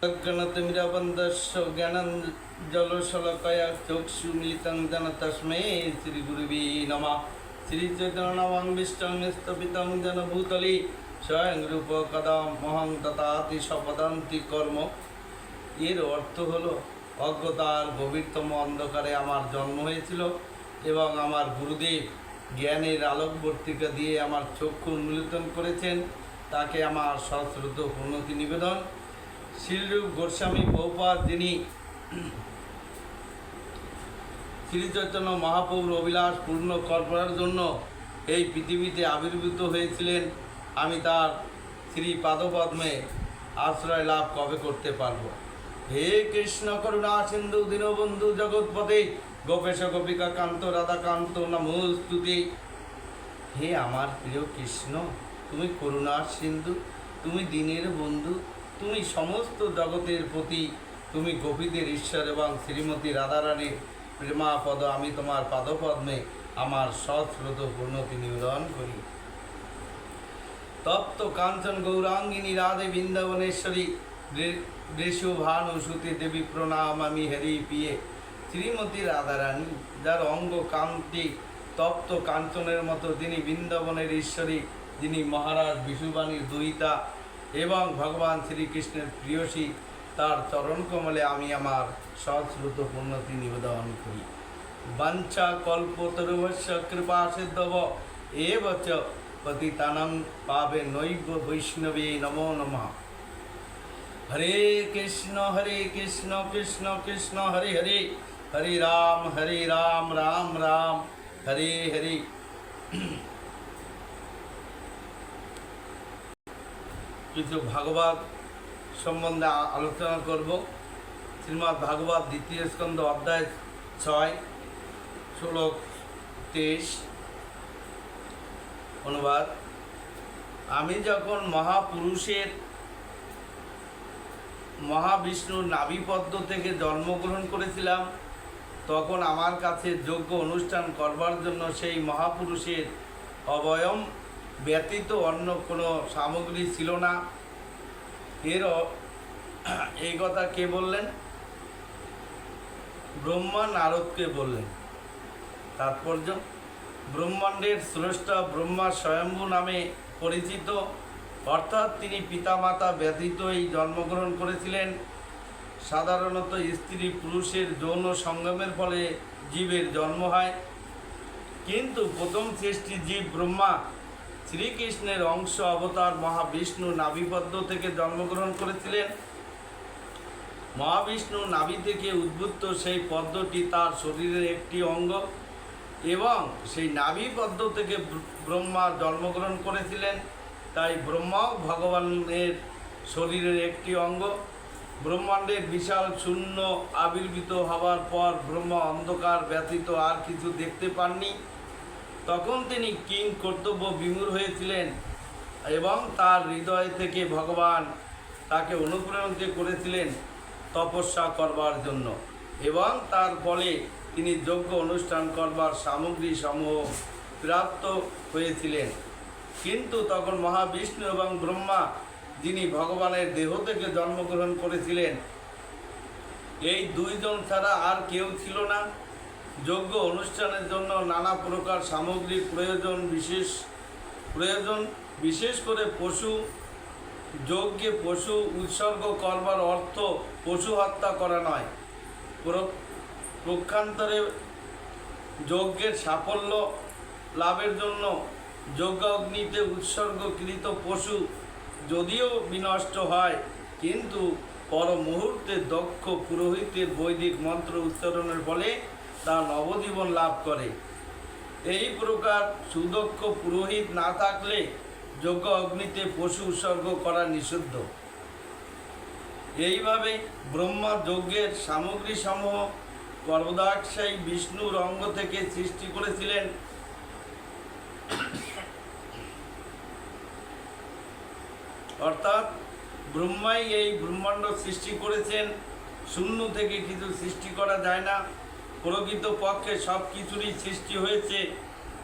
गणतिमिरवन्दस्य ज्ञानञ्जनशलाकया चक्षुमिलितं येन तस्मै श्रीगुरुवे नमः। श्रीचैतन्यनामं स्थापितं येन भूतले स्वयं रूप कदा महं ददाति सपदान्ति कर्म। এর অর্থ হলো অজ্ঞতার গভীরতম অন্ধকারে আমার জন্ম হয়েছিল এবং আমার গুরুদেব জ্ঞানের আলোকবর্তিকা দিয়ে আমার চক্ষু উন্মোচন করেছেন। তাকে আমার সশ্রদ্ধ প্রণতি নিবেদন। শ্রীরূপ গোস্বামী প্রভুপাদ, যিনি শ্রী চৈতন্য মহাপ্রভুর অভিলাষ পূর্ণ করার জন্য এই পৃথিবীতে আবির্ভূত হয়েছিলেন, আমি তার শ্রী পাদপদ্মে আশ্রয় লাভ কবে করতে পারব? হে কৃষ্ণ করুণা সিন্ধু দীনবন্ধু জগৎপতে গোপেশ গোপিকা কান্ত রাধাকান্ত নমস্তুতে। হে আমার প্রিয় কৃষ্ণ, তুমি করুণার সিন্ধু, তুমি দীনের বন্ধু, তুমি সমস্ত জগতের প্রতি, তুমি গোপীদের ঈশ্বর এবং শ্রীমতী রাধারানীর প্রেমাপদ। আমি তোমার পাদপদ্মে আমার সশ্রদ্ধ পূর্ণতি নিবেদন করি। তপ্ত কাঞ্চন গৌরাঙ্গিনী রাধে বৃন্দাবনেশ্বরী বৃষভানুসুতি দেবী প্রণাম আমি হরি পিয়ে। শ্রীমতী রাধারানী, যার অঙ্গ কান্তি তপ্ত কাঞ্চনের মতো, যিনি বৃন্দাবনের ঈশ্বরী, যিনি মহারাজ বিশুবাণীর দুহিতা এবং ভগবান শ্রীকৃষ্ণের প্রিয়সী, তার চরণ কমলে আমি আমার সশ্রুত পূর্ণতি নিবেদন করি। বাঞ্ছা কল্পতরুভস্য কৃপা সিদ্ধব এব চ পতিতানাং পাবে নৈব বৈষ্ণবে নমো নমঃ। হরে কৃষ্ণ কৃষ্ণ কৃষ্ণ হরে হরে, হরে রাম রাম রাম হরে হরে। কিছু ভাগবত সম্বন্ধে আলোচনা করব। শ্রীমদ্ ভাগবত দ্বিতীয় স্কন্ধ অধ্যায় 6, শ্লোক 23। অনুবাদ: আমি যখন মহাবিষ্ণুর নাভিপদ্ম থেকে জন্মগ্রহণ করেছিলাম, তখন আমার কাছে যজ্ঞ অনুষ্ঠান করবার জন্য সেই মহাপুরুষের অবয়ব ব্যতীত অন্য কোনো সামগ্রী ছিল না। এই কথা কে বললেন? ব্রহ্মা নারদকে বললেন। তাৎপর্য: ব্রহ্মাণ্ডের স্রষ্টা ব্রহ্মা স্বয়ম্ভু নামে পরিচিত, অর্থাৎ তিনি পিতামাতা ব্যতীতই জন্মগ্রহণ করেছিলেন। সাধারণত স্ত্রী পুরুষের যৌন সঙ্গমের ফলে জীবের জন্ম হয়, কিন্তু প্রথম সৃষ্টি জীব ব্রহ্মা শ্রীকৃষ্ণের অংশ অবতার মহাবিষ্ণু নাভিপদ্ম থেকে জন্মগ্রহণ করেছিলেন। মহাবিষ্ণু নাভি থেকে উদ্ভূত সেই পদ্মটি তার শরীরের একটি অঙ্গ এবং সেই নাভিপদ্ম থেকে ব্রহ্মা জন্মগ্রহণ করেছিলেন। তাই ব্রহ্মাও ভগবানের শরীরের একটি অঙ্গ। ব্রহ্মাণ্ডের বিশাল শূন্য আবির্ভূত হওয়ার পর ব্রহ্মা অন্ধকার ব্যতীত আর কিছু দেখতে পাননি। তখন তিনি কিং কর্তব্য বিমূঢ় হয়েছিলেন এবং তার হৃদয় থেকে ভগবান তাকে অনুপ্রাণিত করেছিলেন তপস্যা করবার জন্য, এবং তার ফলে তিনি যজ্ঞ অনুষ্ঠান করবার সামগ্রী সমূহ প্রাপ্ত হয়েছিলেন। কিন্তু তখন মহাবিষ্ণু এবং ব্রহ্মা, যিনি ভগবানের দেহ থেকে জন্মগ্রহণ করেছিলেন, এই দুইজন ছাড়া আর কেউ ছিল না। যজ্ঞ অনুষ্ঠানের জন্য নানা প্রকার সামগ্রীর প্রয়োজন, বিশেষ করে পশু। যজ্ঞে পশু উৎসর্গ করবার অর্থ পশু হত্যা করা নয়। পক্ষান্তরে যজ্ঞের সাফল্য লাভের জন্য যজ্ঞ অগ্নিতে উৎসর্গকৃত পশু যদিও বিনষ্ট হয়, কিন্তু পর মুহূর্তে দক্ষ পুরোহিতের বৈদিক মন্ত্র উচ্চারণের ফলে তা নবজীবন লাভ করে। এই প্রকার সুদক্ষ পুরোহিত না থাকলে যজ্ঞ অগ্নিতে পশু উৎসর্গ করা নিষিদ্ধ। এইভাবে ব্রহ্মা যজ্ঞের সামগ্রী সমূহ গর্ভদাক্ষায়ী বিষ্ণুর অঙ্গ থেকে সৃষ্টি করেছিলেন। অর্থাৎ ব্রহ্মাই এই ব্রহ্মাণ্ড সৃষ্টি করেছেন। শূন্য থেকে কিছু সৃষ্টি করা যায় না। প্রকৃত পক্ষে সব কিছুরই সৃষ্টি হয়েছে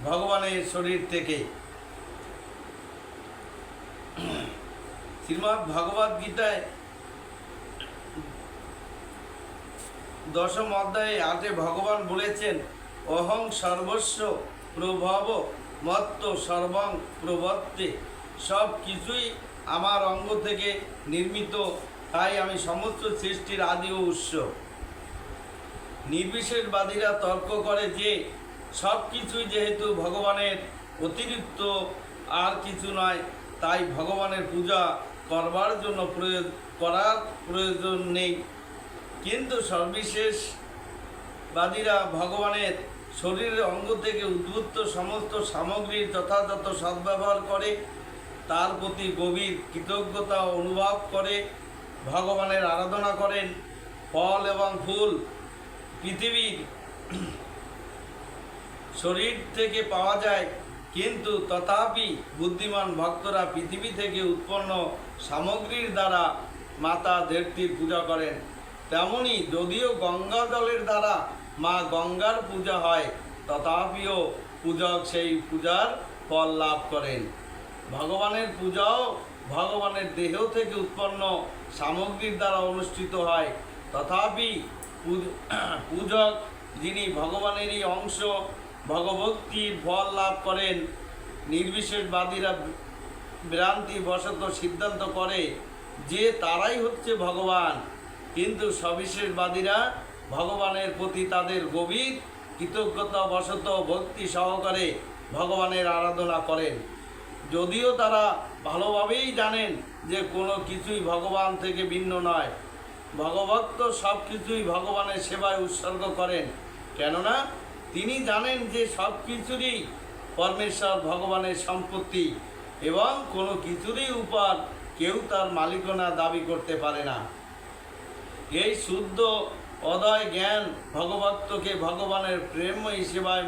ভগবানের শরীর থেকে। শ্রীমদ্ ভগবদ্ গীতায় দশম অধ্যায়ে 8 ভগবান বলেছেন, অহং সর্বস্ব প্রভব মত্ত সর্বং প্রবর্তে। সব কিছুই আমার অঙ্গ থেকে নির্মিত, তাই আমি সমস্ত সৃষ্টির আদি ও উৎস। নির্বিশেষবাদীরা তর্ক করে যে সব কিছুই যেহেতু ভগবানের অতিরিক্ত আর কিছু নয়, তাই ভগবানের পূজা করার প্রয়োজন নেই। কিন্তু সর্ববিশেষবাদীরা ভগবানের শরীরের অঙ্গ থেকে উদ্ভূত সমস্ত সামগ্রীর যথাযথ সদ্ব্যবহার করে, তার প্রতি গভীর কৃতজ্ঞতা অনুভব করে ভগবানের আরাধনা করেন। ফল এবং ফুল পৃথিবীর শরীর থেকে পাওয়া যায়, কিন্তু তথাপি বুদ্ধিমান ভক্তরা পৃথিবী থেকে উৎপন্ন সামগ্রীর দ্বারা মাতা ধরিত্রীর পূজা করেন। তেমনি যদিও গঙ্গা জলের দ্বারা মা গঙ্গার পূজা হয়, তথাপিও পূজক সেই পূজার ফল লাভ করেন। ভগবানের পূজাও ভগবানের দেহ থেকে উৎপন্ন সামগ্রীর দ্বারা অনুষ্ঠিত হয়, তথাপি পূজক যিনি ভগবানেরই অংশ ভগভক্তির ফল লাভ করেন। নির্বিশেষবাদীরা ভ্রান্তিবশত সিদ্ধান্ত করে যে তারাই হচ্ছে ভগবান, কিন্তু সবিশেষবাদীরা ভগবানের প্রতি তাদের গভীর কৃতজ্ঞতাবশত ভক্তি সহকারে ভগবানের আরাধনা করেন। যদিও তারা ভালোভাবেই জানেন যে কোনো কিছুই ভগবান থেকে ভিন্ন নয়, ভগভক্ত সব কিছুই ভগবানের সেবায় উৎসর্গ করেন, কেননা তিনি জানেন যে সব কিছুরই পরমেশ্বর ভগবানের সম্পত্তি এবং কোনো কিছুরই উপর কেউ তার মালিকানা দাবি করতে পারে না। এই শুদ্ধ অদয় জ্ঞান ভগভক্তকে ভগবানের প্রেমময়ী সেবায়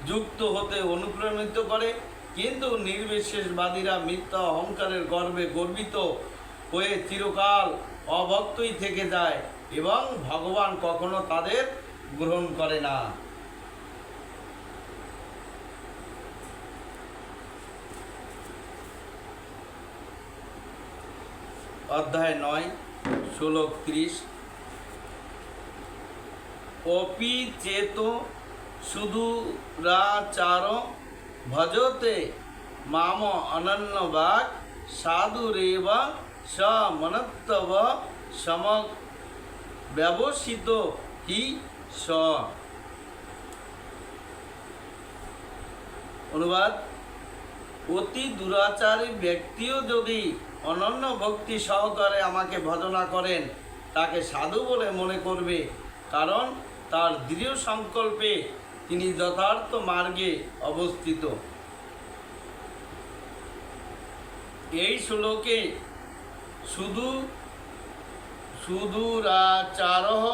যুক্ত হতে অনুপ্রাণিত করে। কিন্তু নির্বিশেষবাদীরা মিথ্যা অহংকারের গর্বে গর্বিত হয়ে চিরকাল অভক্তই থেকে যায় এবং ভগবান কখনো তাদের গ্রহণ করে না। অধ্যায় 9, শ্লোক 30। অপি চেত সুদূরাচার ভজতে মাম অনন্যবাক সাধুরেব স মনত্তব সমক ব্যবসিত হি স। অনুবাদ: অতি দুরাচারী ব্যক্তিও যদি অনন্য ভক্তি সহকারে আমাকে ভজনা করেন, তাকে সাধু বলে মনে করবে, কারণ তার দৃঢ় সংকল্পে তিনি যথার্থ মার্গে অবস্থিত। এই শ্লোকে সুদূরাচারঃ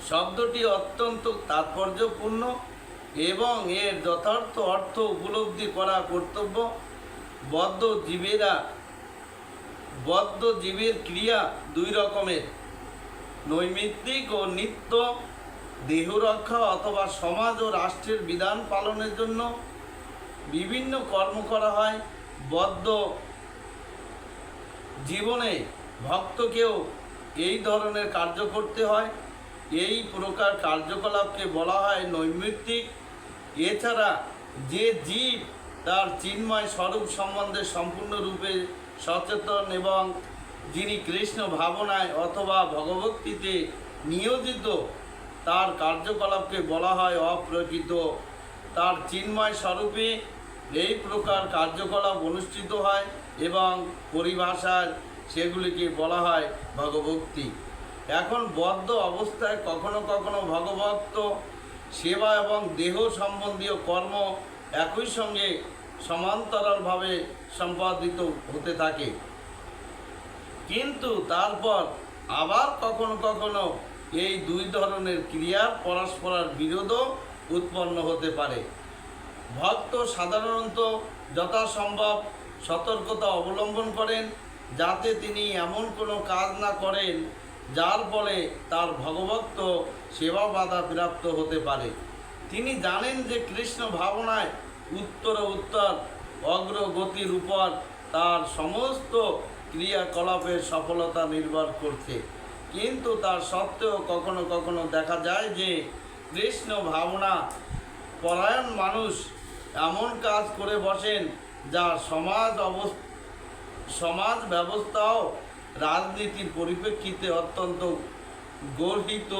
শব্দটি অত্যন্ত তাৎপর্যপূর্ণ এবং এর যথার্থ অর্থ উপলব্ধি করা কর্তব্য। বদ্ধ জীবের ক্রিয়া দুই রকমের: নৈমিত্তিক ও নিত্য। দেহরক্ষা অথবা সমাজ ও রাষ্ট্রের বিধান পালনের জন্য বিভিন্ন কর্ম করা হয়। বদ্ধ জীবনে ভক্তকেও এই ধরনের কার্য করতে হয়। এই প্রকার কার্যকলাপকে বলা হয় নৈমিত্তিক। এছাড়া যে জীব তার চিন্ময় স্বরূপ সম্বন্ধে সম্পূর্ণরূপে সচেতন এবং যিনি কৃষ্ণ ভাবনায় অথবা ভগবক্তিতে নিয়োজিত, তার কার্যকলাপকে বলা হয় অপ্রকৃত। তার চিন্ময় স্বরূপে এই প্রকার কার্যকলাপ অনুষ্ঠিত হয় এবং পরিভাষায় সেগুলিকে বলা হয় ভগবক্তি। এখন বদ্ধ অবস্থায় কখনো কখনো ভগভক্ত সেবা এবং দেহ সম্বন্ধীয় কর্ম একই সঙ্গে সমান্তরালভাবে সম্পাদিত হতে থাকে, কিন্তু তারপর আবার কখনো কখনো এই দুই ধরনের ক্রিয়ার পরস্পরের বিরোধও উৎপন্ন হতে পারে। ভক্ত সাধারণত যথাসম্ভব সতর্কতা অবলম্বন করেন, যাতে তিনি এমন কোনো কাজ না করেন যার ফলে তার ভগভক্ত সেবা বাধা প্রাপ্ত হতে পারে। তিনি জানেন যে কৃষ্ণ ভাবনায় উত্তর অগ্রগতির উপর তার সমস্ত ক্রিয়াকলাপের সফলতা নির্ভর করছে, কিন্তু তার সত্ত্বেও কখনো কখনো দেখা যায় যে কৃষ্ণ ভাবনা পরায়ণ মানুষ এমন কাজ করে বসেন যা সমাজ ব্যবস্থাও রাজনীতির পরিপ্রেক্ষিতে অত্যন্ত গর্হিত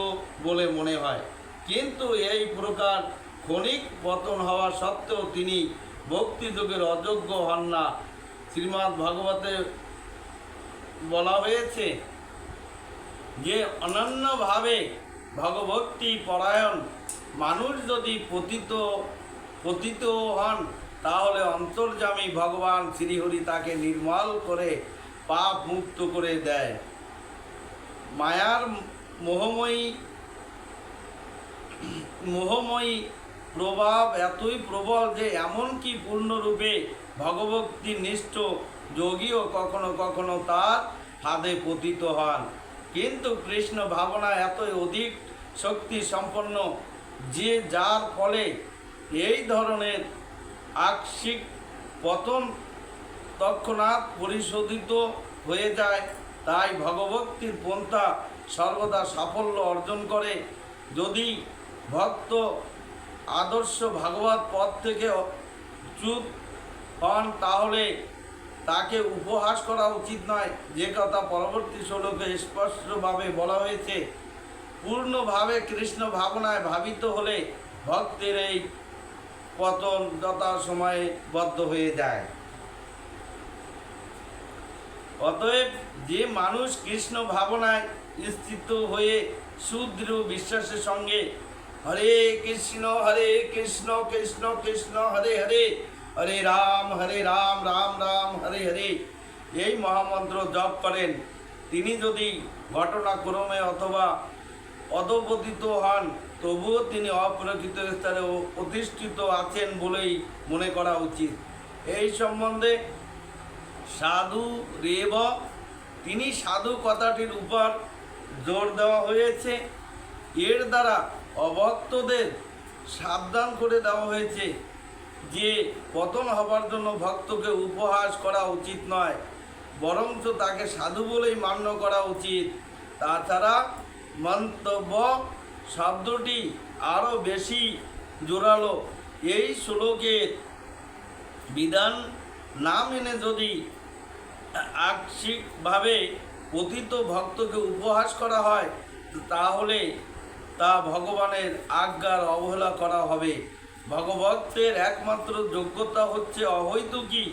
বলে মনে হয়। কিন্তু এই প্রকার ক্ষণিক পতন হওয়া সত্ত্বেও তিনি ভক্তিযোগের অযোগ্য হন না। শ্রীমদ্ ভাগবতে বলা হয়েছে যে অনন্যভাবে ভগভক্তি পরায়ণ মানুষ যদি পতিত হন, তাহলে অন্তর্যামী ভগবান শ্রীহরি তাকে নির্মল করে পাপ মুক্ত করে দেয়। মায়ার মোহময়ী প্রভাব এতই প্রবল যে এমনকি পূর্ণরূপে ভগভক্তি নিষ্ঠ যোগীও কখনো কখনো তার ফাঁদে পতিত হন। কিন্তু কৃষ্ণ ভাবনা এতই অধিক শক্তি সম্পন্ন যে যার ফলে এই ধরনের আকস্মিক পতন তৎক্ষণাৎ পরিশোধিত হয়ে যায়। তাই ভগভক্তির পন্থা সর্বদা সাফল্য অর্জন করে। যদি ভক্ত আদর্শ ভাগবত পথ থেকে চ্যুত হন, তাহলে তাকে উপহাস করা উচিত নয়। যে কথা পরবর্তী শ্লোকে স্পষ্টভাবে বলা হয়েছে, পূর্ণভাবে কৃষ্ণ ভাবনায় ভাবিত হলে ভক্তের এই পতন যথাসময়ে বদ্ধ হয়ে যায়। অতএব যে মানুষ কৃষ্ণ ভাবনায় স্থিত হয়ে সুদৃঢ় বিশ্বাসের সঙ্গে হরে কৃষ্ণ কৃষ্ণ কৃষ্ণ হরে হরে, হরে রাম রাম রাম হরে হরে এই মহামন্ত্র জপ করেন, তিনি যদি ঘটনাক্রমে অথবা অধপতিত হন, তবুও তিনি অপ্রকৃত স্তরে প্রতিষ্ঠিত আছেন বলেই মনে করা উচিত। এই সম্বন্ধে সাধু রেব, তিনি সাধু কথাটির উপর জোর দেওয়া হয়েছে। এর দ্বারা অভক্তদের সাবধান করে দেওয়া হয়েছে যে পতন হবার জন্য ভক্তকে উপহাস করা উচিত নয়, বরঞ্চ তাকে সাধু বলেই মান্য করা উচিত। তাছাড়া মন্তব্য শব্দটি আরও বেশি জোরালো। এই শ্লোকের বিধান না মেনে যদি আকস্মিকভাবে পতিত ভক্তকে উপহাস করা হয়, তাহলে তা ভগবানের আজ্ঞার অবহেলা করা হবে। ভগভক্তের একমাত্র যোগ্যতা হচ্ছে অহৈতুকী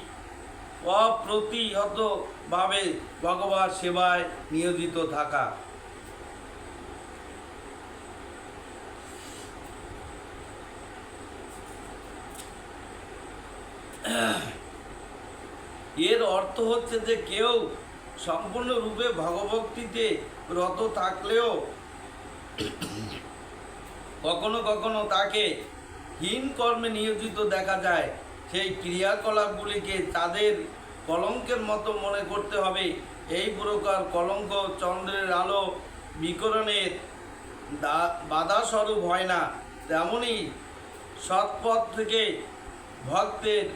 অপ্রতিহতভাবে ভগবান সেবায় নিয়োজিত থাকা। এর অর্থ হচ্ছে যে কেউ সম্পূর্ণরূপে ভগভক্তিতে রত থাকলেও কখনো কখনো তাকে হীন কর্মে নিয়োজিত দেখা যায়। সেই ক্রিয়াকলাপগুলিকে তাদের কলঙ্কের মতো মনে করতে হবে। এই প্রকার কলঙ্ক চন্দ্রের আলো বিকরণের বাধাস্বরূপ হয় না, তেমনি সৎপথ থেকে ভক্তের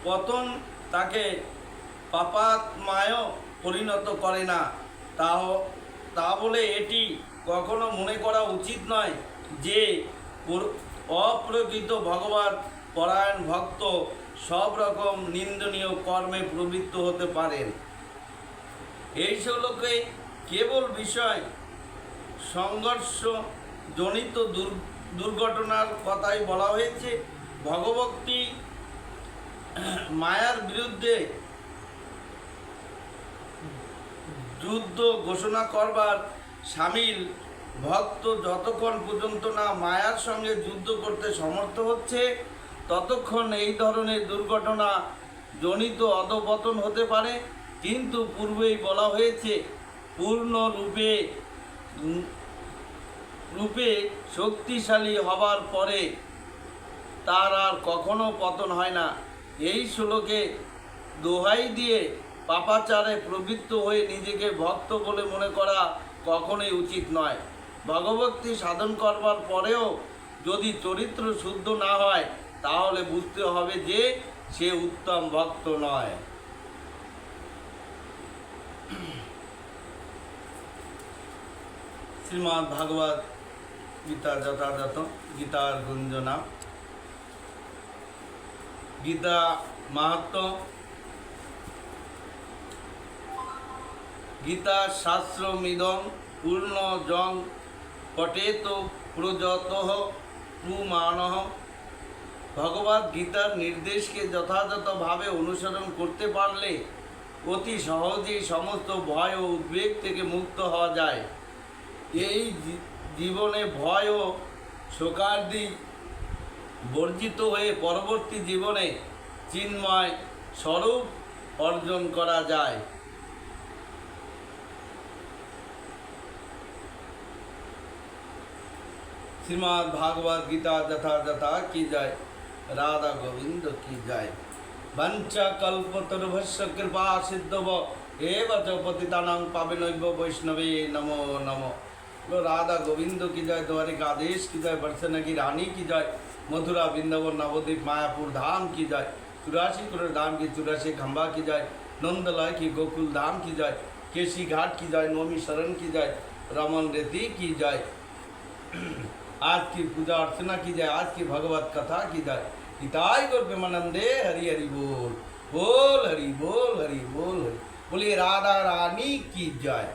পতন তাকে পাপাত্মায় পরিণত করে না। তা বলে এটি কখনো মনে করা উচিত নয় যে অপ্রকৃত ভগবান পরায়ণ ভক্ত সব রকম নিন্দনীয় কর্মে প্রবৃত্ত হতে পারেন। এই শ্লোকে কেবল বিষয় সংঘর্ষ জনিত দুর্ঘটনার কথাই বলা হয়েছে। ভগভক্তি মায়ার বিরুদ্ধে যুদ্ধ ঘোষণা করবার সামিল ভক্ত যতক্ষণ পর্যন্ত না মায়ার সঙ্গে যুদ্ধ করতে সমর্থ হচ্ছে, ততক্ষণ এই ধরনের দুর্ঘটনা জনিত অধঃপতন হতে পারে। কিন্তু পূর্বেই বলা হয়েছে, পূর্ণ রূপে শক্তিশালী হবার পরে তার আর কখনো পতন হয় না। এই শ্লোকে দোহাই দিয়ে পাপাচারে প্রবৃত্ত হয়ে নিজেকে ভক্ত বলে মনে করা কখনোই উচিত নয়। ভগভক্তি সাধন করবার পরেও যদি চরিত্র শুদ্ধ না হয়, তাহলে বুঝতে হবে যে সে উত্তম ভক্ত নয়। শ্রীমদ্ ভাগবত গীতা যথাযথ গীতার গুঞ্জনা। গীতা মাহাত্ম। গীতা শাস্ত্রমিদং পূর্ণজং পঠেত প্রযতঃ প্রমাণঃ। ভগবদ গীতার নির্দেশকে যথাযথভাবে অনুসরণ করতে পারলে অতি সহজেই সমস্ত ভয় ও উদ্বেগ থেকে মুক্ত হওয়া যায়। এই জীবনে ভয় ও শোকাদি বর্জিত হয়ে পরবর্তী জীবনে চিন্ময় স্বরূপ অর্জন করা যায়। শ্রীমদ্ ভাগবত গীতা যথাযথা কি যায়, রাধা গোবিন্দ কি যায়। বঞ্চা কল্পতরুভস্য কৃপা সিদ্ধব এব চ পতিতানাং পাবনৈব বৈষ্ণবে নমো নমো। রাধা গোবিন্দ की जय, द्वारिकाधीश की जय, बरसना की रानी की जय, मथुरा वृंदावन नवद्वीप मायापुर धाम की जय, 84 करोड़ धाम की 84 खंबा की जय, नंदलाय की गोकुल धाम की जय, केसी घाट की जय, नौमी शरण की जय, रमन रेती की जय। आज की पूजा अर्चना की जाए, आज की भगवत कथा की जाए। हिताय गुर प्रेमानंदे हरि हरि बोल, बोल हरि बोल हरि बोल हरि। बोलिए राधा रानी की जय।